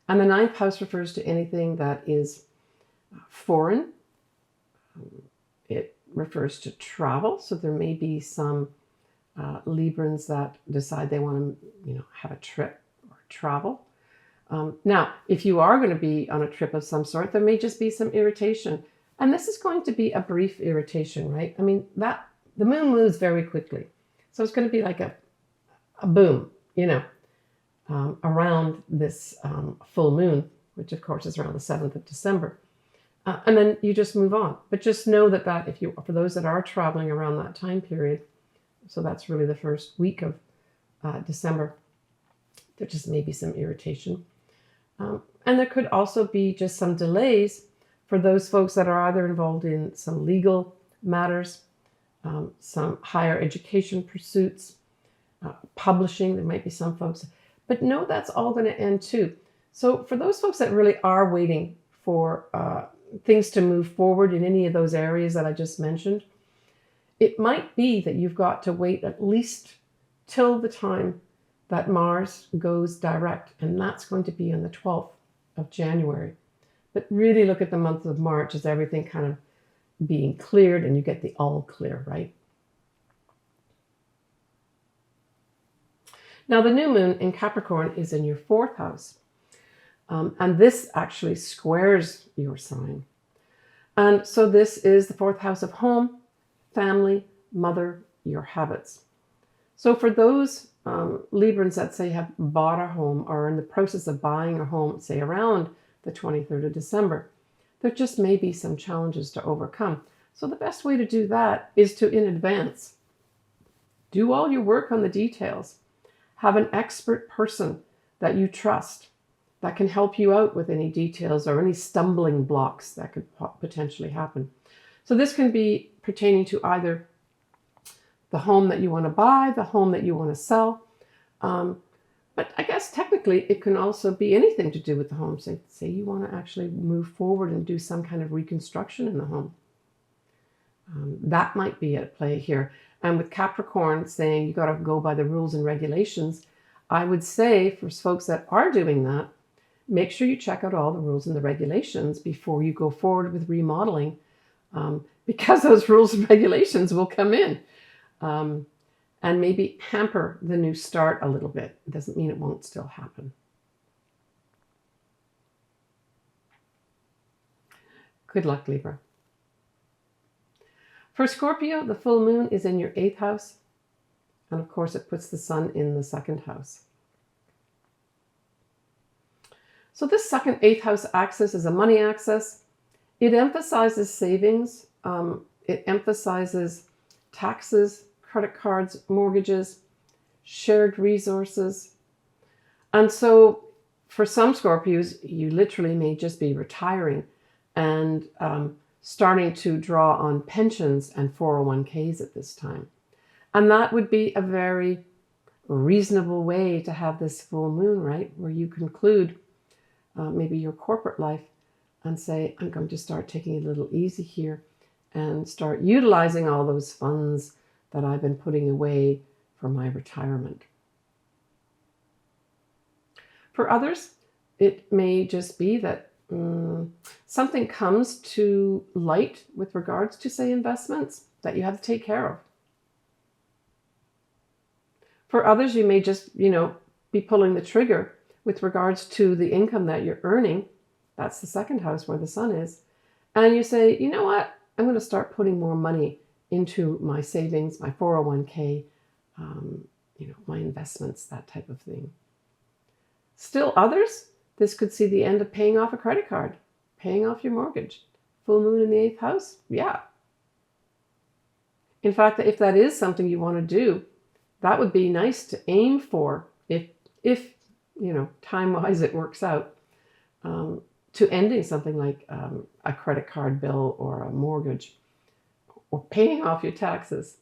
And the 9th house refers to anything that is foreign. It refers to travel. So there may be some Librans that decide they want to, have a trip or travel. Now, if you are going to be on a trip of some sort, there may just be some irritation. And this is going to be a brief irritation, right? I mean, the moon moves very quickly. So it's going to be like a boom, around this full moon, which of course is around the 7th of December. And then you just move on. But just know that for those that are traveling around that time period, so that's really the first week of December, there just may be some irritation. And there could also be just some delays for those folks that are either involved in some legal matters, some higher education pursuits, publishing. There might be some folks, but no, that's all going to end too. So for those folks that really are waiting for things to move forward in any of those areas that I just mentioned, it might be that you've got to wait at least till the time that Mars goes direct, and that's going to be on the 12th of January. But really look at the month of March as everything kind of being cleared, and you get the all clear, right? Now, the new moon in Capricorn is in your 4th house. And this actually squares your sign. And so this is the 4th house of home, family, mother, your habits. So for those Librans that say have bought a home or are in the process of buying a home, say around the 23rd of December, there just may be some challenges to overcome. So the best way to do that is to, in advance, do all your work on the details. Have an expert person that you trust that can help you out with any details or any stumbling blocks that could potentially happen. So this can be pertaining to either the home that you want to buy, the home that you want to sell, But I guess technically it can also be anything to do with the home. Say you want to actually move forward and do some kind of reconstruction in the home. That might be at play here. And with Capricorn saying you got to go by the rules and regulations, I would say for folks that are doing that, make sure you check out all the rules and the regulations before you go forward with remodeling, because those rules and regulations will come in and maybe hamper the new start a little bit. It doesn't mean it won't still happen. Good luck, Libra. For Scorpio, the full moon is in your 8th house. And of course, it puts the sun in the 2nd house. So this 2nd, 8th house axis is a money axis. It emphasizes savings. It emphasizes taxes, credit cards, mortgages, shared resources. And so for some Scorpios, you literally may just be retiring and starting to draw on pensions and 401ks at this time. And that would be a very reasonable way to have this full moon, right? Where you conclude maybe your corporate life and say, I'm going to start taking it a little easy here and start utilizing all those funds that I've been putting away for my retirement. For others, it may just be that something comes to light with regards to, say, investments that you have to take care of. For others, you may just, be pulling the trigger with regards to the income that you're earning. That's the 2nd house where the sun is. And you say, you know what? I'm going to start putting more money into my savings, my 401k, my investments, that type of thing. Still others, this could see the end of paying off a credit card, paying off your mortgage. Full moon in the 8th house? Yeah. In fact, if that is something you want to do, that would be nice to aim for if time-wise it works out, to ending something like a credit card bill or a mortgage or paying off your taxes.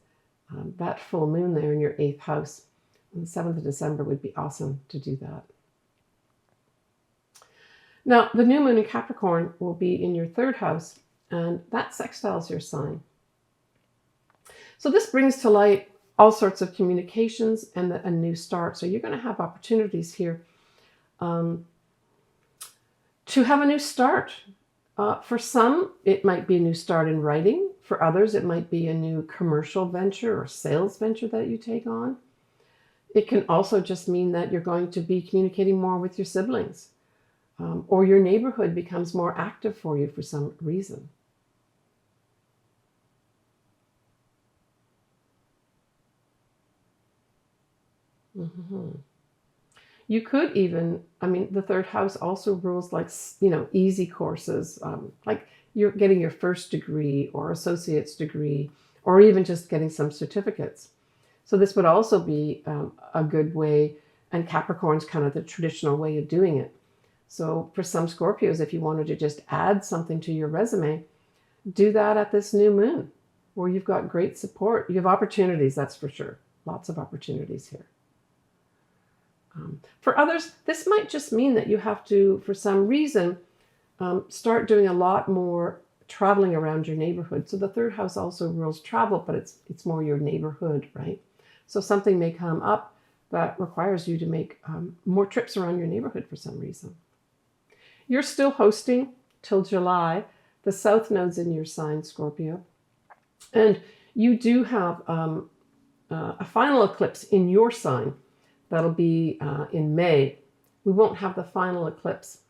That full moon there in your 8th house on the 7th of December would be awesome to do that. Now, the new moon in Capricorn will be in your 3rd house, and that sextiles your sign. So this brings to light all sorts of communications and a new start. So you're going to have opportunities here to have a new start. For some, it might be a new start in writing. For others, it might be a new commercial venture or sales venture that you take on. It can also just mean that you're going to be communicating more with your siblings, or your neighborhood becomes more active for you for some reason. You could even, the 3rd house also rules like, easy courses, like you're getting your 1st degree or associate's degree, or even just getting some certificates. So this would also be a good way, and Capricorn's kind of the traditional way of doing it. So for some Scorpios, if you wanted to just add something to your resume, do that at this new moon where you've got great support. You have opportunities, that's for sure. Lots of opportunities here. For others, this might just mean that you have to, for some reason, start doing a lot more traveling around your neighborhood. So the 3rd house also rules travel, but it's more your neighborhood, right? So something may come up that requires you to make more trips around your neighborhood for some reason. You're still hosting till July. The South Node's in your sign, Scorpio. And you do have a final eclipse in your sign. That'll be in May. We won't have the final eclipse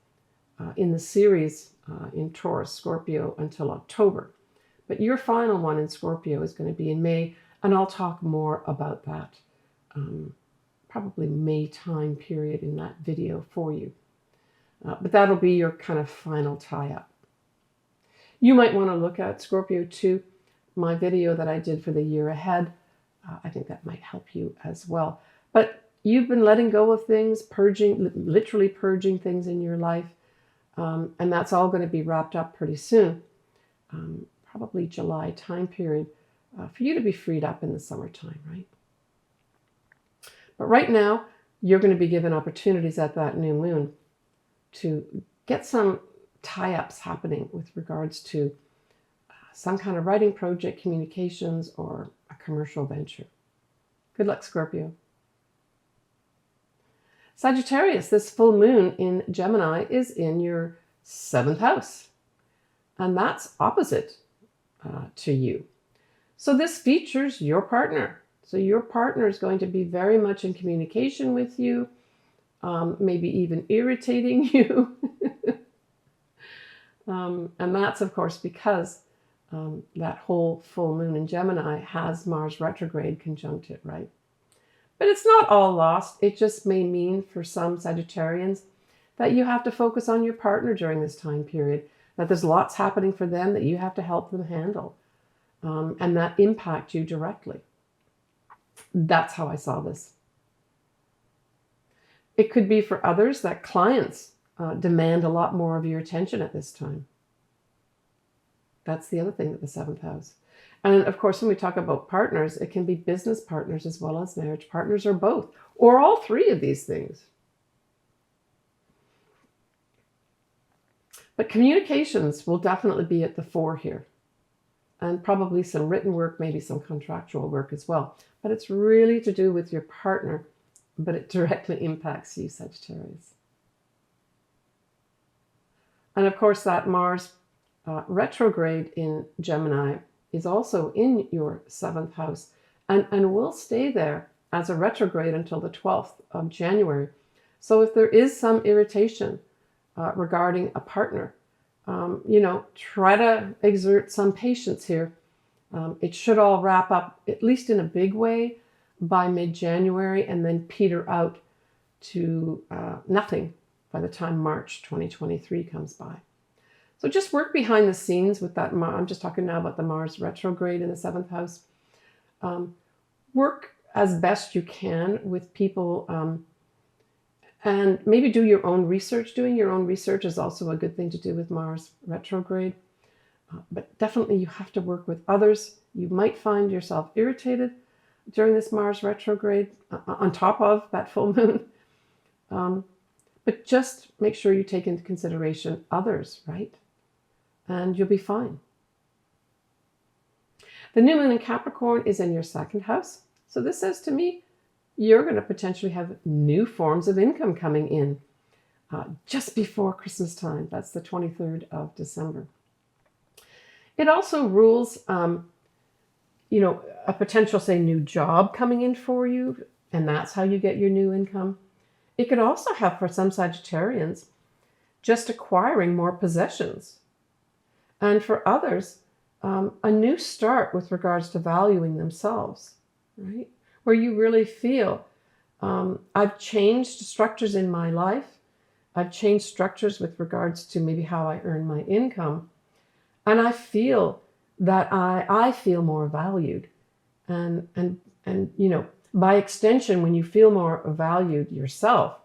in the series in Taurus, Scorpio until October. But your final one in Scorpio is going to be in May, and I'll talk more about that probably May time period in that video for you. But that'll be your kind of final tie-up. You might want to look at Scorpio 2, my video that I did for the year ahead. I think that might help you as well. But you've been letting go of things, purging, literally purging things in your life. And that's all going to be wrapped up pretty soon, probably July time period, for you to be freed up in the summertime, right? But right now, you're going to be given opportunities at that new moon to get some tie-ups happening with regards to some kind of writing project, communications, or a commercial venture. Good luck, Scorpio. Sagittarius, this full moon in Gemini is in your 7th house, and that's opposite to you. So this features your partner. So your partner is going to be very much in communication with you, maybe even irritating you. And that's, of course, because that whole full moon in Gemini has Mars retrograde conjunct it, right? But it's not all lost. It just may mean for some Sagittarians that you have to focus on your partner during this time period, that there's lots happening for them that you have to help them handle, and that impact you directly. That's how I saw this. It could be for others that clients demand a lot more of your attention at this time. That's the other thing with the 7th house. And of course, when we talk about partners, it can be business partners as well as marriage partners, or both, or all three of these things. But communications will definitely be at the fore here, and probably some written work, maybe some contractual work as well. But it's really to do with your partner, but it directly impacts you, Sagittarius. And of course, that Mars retrograde in Gemini is also in your 7th house, and will stay there as a retrograde until the 12th of January. So if there is some irritation regarding a partner, try to exert some patience here. It should all wrap up, at least in a big way, by mid-January, and then peter out to nothing by the time March 2023 comes by. So just work behind the scenes with that. I'm just talking now about the Mars retrograde in the 7th house. Work as best you can with people, and maybe do your own research. Doing your own research is also a good thing to do with Mars retrograde. But definitely you have to work with others. You might find yourself irritated during this Mars retrograde on top of that full moon. But just make sure you take into consideration others, right? And you'll be fine. The new moon in Capricorn is in your 2nd house. So this says to me, you're going to potentially have new forms of income coming in just before Christmas time. That's the 23rd of December. It also rules, a potential, say, new job coming in for you, and that's how you get your new income. It could also have, for some Sagittarians, just acquiring more possessions. And for others, a new start with regards to valuing themselves, right? Where you really feel, I've changed structures in my life. I've changed structures with regards to maybe how I earn my income. And I feel that I feel more valued. And by extension, when you feel more valued yourself,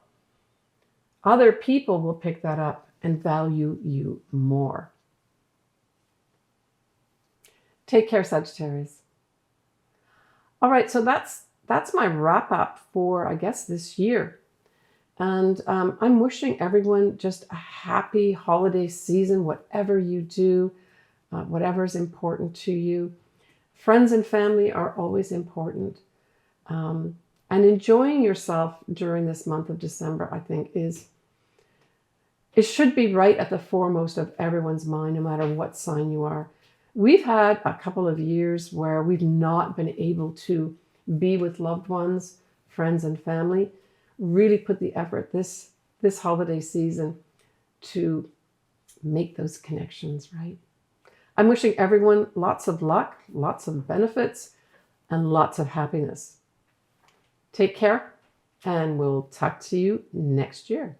other people will pick that up and value you more. Take care, Sagittarius. All right, so that's my wrap up for, I guess, this year. And I'm wishing everyone just a happy holiday season, whatever you do, whatever is important to you. Friends and family are always important. And enjoying yourself during this month of December, I think, it should be right at the foremost of everyone's mind, no matter what sign you are. We've had a couple of years where we've not been able to be with loved ones, friends, and family. Really put the effort this holiday season to make those connections, right? I'm wishing everyone lots of luck, lots of benefits, and lots of happiness. Take care, and we'll talk to you next year.